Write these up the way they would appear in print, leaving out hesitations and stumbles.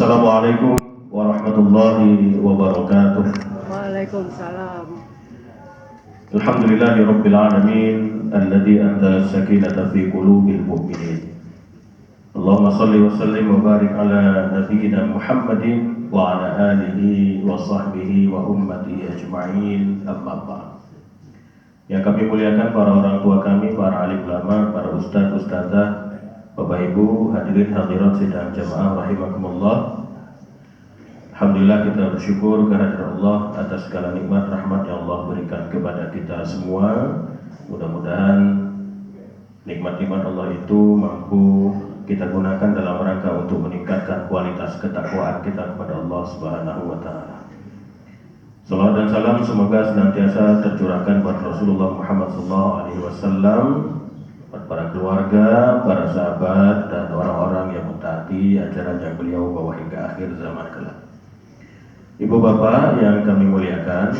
Assalamualaikum warahmatullahi wabarakatuh. Waalaikumsalam. Alhamdulillahirabbil alamin alladzi anzala as-sakinata fi qulubil mu'minin. Allahumma shalli wa sallim wa barik ala nabiyyina Muhammadin wa ala alihi wa sahbihi wa ummatihi ajma'in, amma ba'd. Yang kami muliakan para orang tua kami, para alim ulama, para ustaz, ustazah, Bapak Ibu, hadirin hadirat sidang jamaah rahimakumullah. Alhamdulillah kita bersyukur kehadirat Allah atas segala nikmat rahmat yang Allah berikan kepada kita semua. Mudah-mudahan nikmat-nikmat Allah itu mampu kita gunakan dalam rangka untuk meningkatkan kualitas ketakwaan kita kepada Allah Subhanahu wa taala. Salawat dan salam semoga senantiasa tercurahkan buat Rasulullah Muhammad SAW, para keluarga, para sahabat, dan orang-orang yang mentaati ajaran yang beliau bawa hingga akhir zaman kelak. Ibu bapak yang kami muliakan,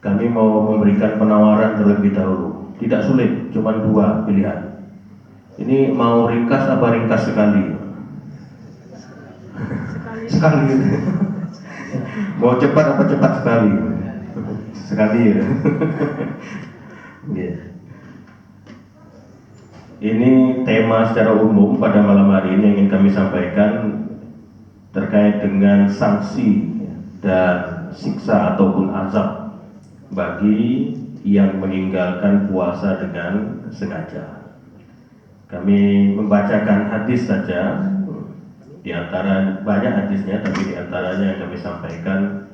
kami mau memberikan penawaran terlebih dahulu. Tidak sulit, cuma dua pilihan. Ini mau ringkas apa ringkas sekali? Sekali. Mau cepat apa cepat sekali? Sekali ya. Yeah. Ini tema secara umum pada malam hari ini yang ingin kami sampaikan terkait dengan sanksi dan siksa ataupun azab bagi yang meninggalkan puasa dengan sengaja. Kami membacakan hadis saja, di antara banyak hadisnya, tapi di antaranya yang kami sampaikan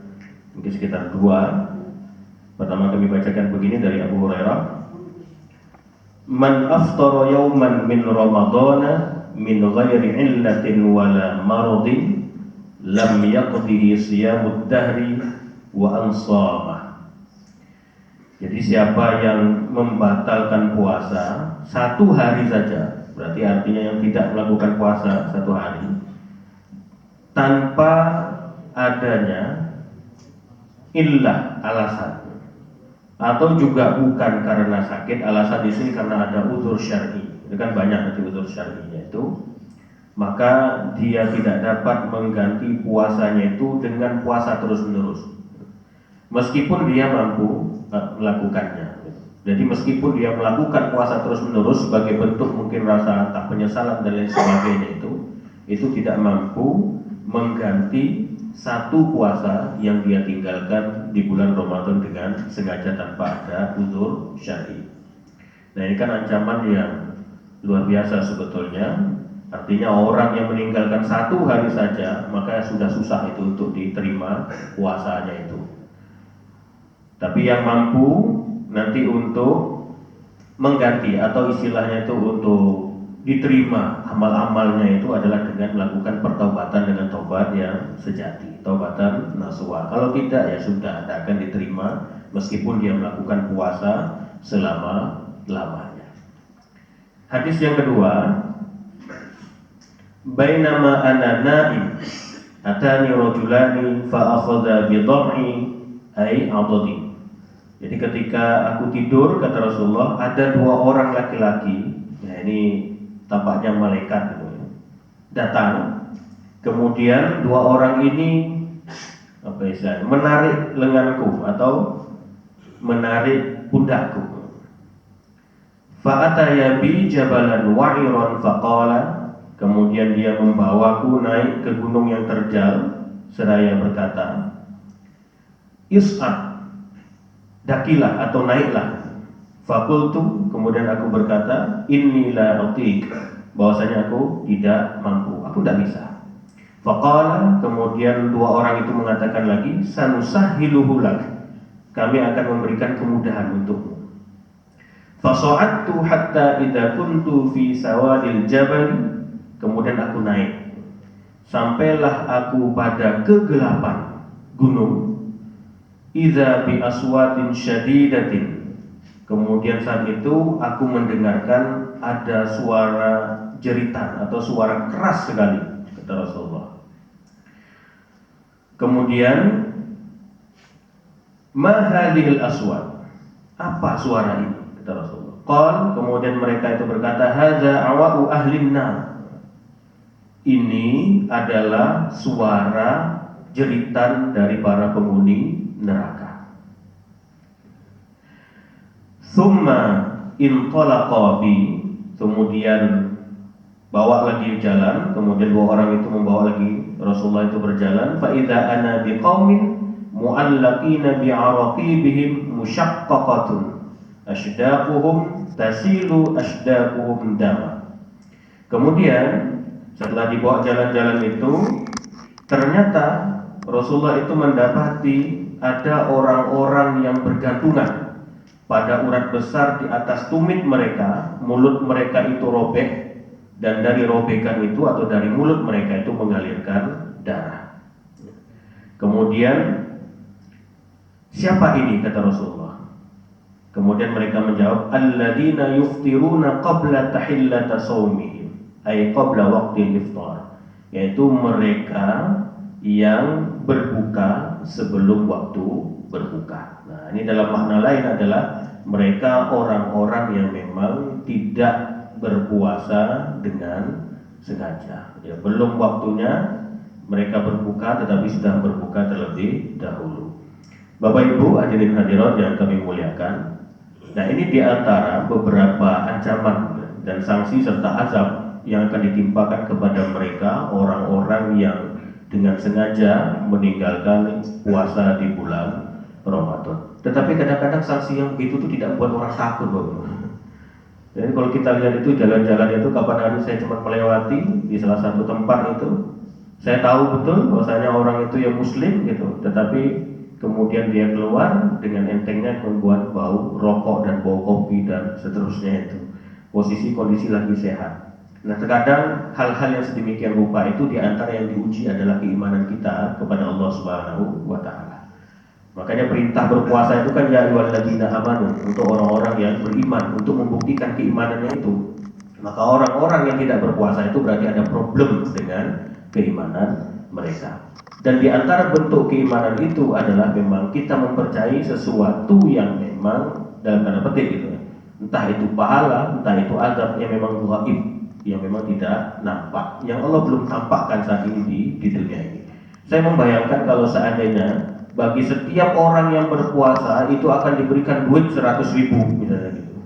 mungkin sekitar dua. Pertama kami bacakan begini dari Abu Hurairah. Man aftara yawman min ramadana min ghairi illatin wala maradin lam yaqdihi siyamud dahri wa ansama. Jadi siapa yang membatalkan puasa satu hari saja, berarti artinya yang tidak melakukan puasa satu hari tanpa adanya illah, alasan, atau juga bukan karena sakit, alasan di sini karena ada uzur syar'i. Itu kan banyak nanti uzur syar'inya itu. Maka dia tidak dapat mengganti puasanya itu dengan puasa terus-menerus. Meskipun dia mampu melakukannya. Jadi meskipun dia melakukan puasa terus-menerus sebagai bentuk mungkin rasa tak penyesalan dan lain sebagainya itu tidak mampu mengganti satu puasa yang dia tinggalkan di bulan Ramadan dengan sengaja tanpa ada uzur syar'i. Nah ini kan ancaman yang luar biasa sebetulnya. Artinya orang yang meninggalkan satu hari saja maka sudah susah itu untuk diterima puasanya itu. Tapi yang mampu nanti untuk mengganti atau istilahnya itu untuk diterima amal-amalnya itu adalah dengan melakukan pertaubatan dengan taubat yang sejati, taubatan nasuha. Kalau tidak ya sudah, tidak akan diterima meskipun dia melakukan puasa selama-lamanya. Hadis yang kedua, bainama ana naim atani rajulani fa akhadha bi dham'i ay adadi. Jadi ketika aku tidur, kata Rasulullah, ada dua orang laki-laki, ya ini tampaknya malaikat gitu ya, datang. Kemudian dua orang ini menarik lenganku atau menarik pundakku. Fa'ataya bi jabalan wa'iran faqala. Kemudian dia membawaku naik ke gunung yang terjal seraya berkata, Is'ad, dakilah atau naiklah. Fakultu, kemudian aku berkata, inni la utiq, bahwasanya aku tidak mampu, aku tidak bisa. Faqala, kemudian dua orang itu mengatakan lagi, sanusahhiluhu lak, kami akan memberikan kemudahan untukmu. Fasa'adtu hatta idza kuntu fi sawadil jabal, kemudian aku naik sampailah aku pada kegelapan gunung. Idza bi aswatin syadidatin, kemudian saat itu aku mendengarkan ada suara jeritan atau suara keras sekali, kata Rasulullah. Kemudian ma hadhil aswat, apa suara ini, kata Rasulullah. Qal, kemudian mereka itu berkata, hadza awa'u ahlin nar, ini adalah suara jeritan dari para penghuni neraka. Summa intalaqa bi, kemudian bawa lagi jalan, kemudian dua orang itu membawa lagi Rasulullah itu berjalan. Fa idza ana biqaumin mu'allaqina bi'araqibihim musyaqqaqatun ashdaquhum tasilu ashdaquhum dama. Kemudian setelah dibawa jalan-jalan itu, ternyata Rasulullah itu mendapati ada orang-orang yang bergantungan pada urat besar di atas tumit mereka, mulut mereka itu robek, dan dari robekan itu atau dari mulut mereka itu mengalirkan darah. Kemudian, siapa ini, kata Rasulullah? Kemudian mereka menjawab, alladzina yuftiruna qabla tahillata shaumihim, ay qabla waqtil iftar, yaitu mereka yang berbuka sebelum waktu berbuka. Nah, ini dalam makna lain adalah mereka orang-orang yang memang tidak berpuasa dengan sengaja. Ya, belum waktunya mereka berbuka, tetapi sudah berbuka terlebih dahulu. Bapak Ibu hadirin hadirat yang kami muliakan, nah ini diantara beberapa ancaman dan sanksi serta azab yang akan ditimpakan kepada mereka orang-orang yang dengan sengaja meninggalkan puasa di bulan Ramadan. Tetapi kadang-kadang sanksi yang begitu itu tidak buat orang takut, Bapak. Jadi kalau kita lihat itu jalan-jalan itu, kapan hari saya cuma melewati di salah satu tempat itu, saya tahu betul bahwasanya orang itu ya Muslim gitu, tetapi kemudian dia keluar dengan entengnya membuat bau rokok dan bau kopi dan seterusnya itu. Posisi kondisi lagi sehat. Nah, terkadang hal-hal yang sedemikian rupa itu diantara yang diuji adalah keimanan kita kepada Allah Subhanahu wa Ta'ala. Makanya perintah berpuasa itu kan ya ayyuhalladzina amanu, untuk orang-orang yang beriman, untuk membuktikan keimanannya itu. Maka orang-orang yang tidak berpuasa itu berarti ada problem dengan keimanan mereka. Dan di antara bentuk keimanan itu adalah memang kita mempercayai sesuatu yang memang dalam tanda petik gitu. Entah itu pahala, entah itu azab yang memang gaib, yang memang tidak nampak, yang Allah belum tampakkan saat ini di dunia ini. Saya membayangkan kalau seandainya bagi setiap orang yang berpuasa itu akan diberikan duit 100.000 misalnya gitu.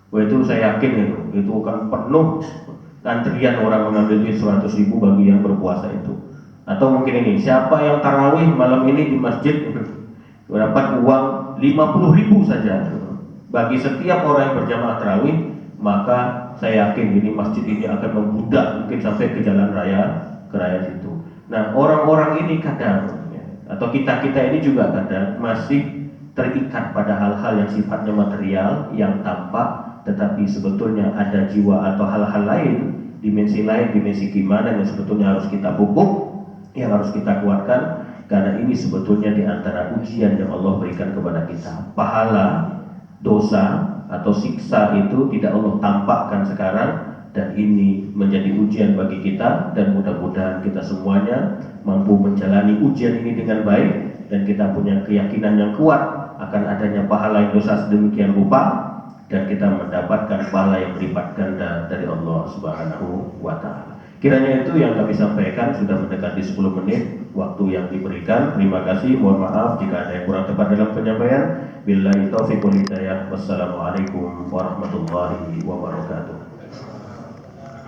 Wah, itu saya yakin itu akan penuh antrian orang mengambil duit 100.000 bagi yang berpuasa itu. Atau mungkin ini, siapa yang tarawih malam ini di masjid dapat uang 50.000 saja. Bagi setiap orang yang berjamaah tarawih, maka saya yakin ini masjid ini akan membludak mungkin sampai ke jalan raya situ. Nah, orang-orang ini kadang atau kita ini juga kadang masih terikat pada hal-hal yang sifatnya material, yang tampak, tetapi sebetulnya ada jiwa atau hal-hal lain, dimensi keimanan yang sebetulnya harus kita pupuk, yang harus kita kuatkan, karena ini sebetulnya di antara ujian yang Allah berikan kepada kita. Pahala, dosa atau siksa itu tidak Allah tampakkan sekarang, dan ini menjadi ujian bagi kita, dan mudah-mudahan kita semuanya mampu menjalani ujian ini dengan baik, dan kita punya keyakinan yang kuat akan adanya pahala yang dosa sedemikian rupa, dan kita mendapatkan pahala yang berlipat ganda dari Allah Subhanahu wa Ta'ala. Kiranya itu yang kami sampaikan, sudah mendekati 10 menit waktu yang diberikan. Terima kasih, mohon maaf jika ada yang kurang tepat dalam penyampaian. Billahi taufiq wal hidayah. Wassalamualaikum warahmatullahi wabarakatuh.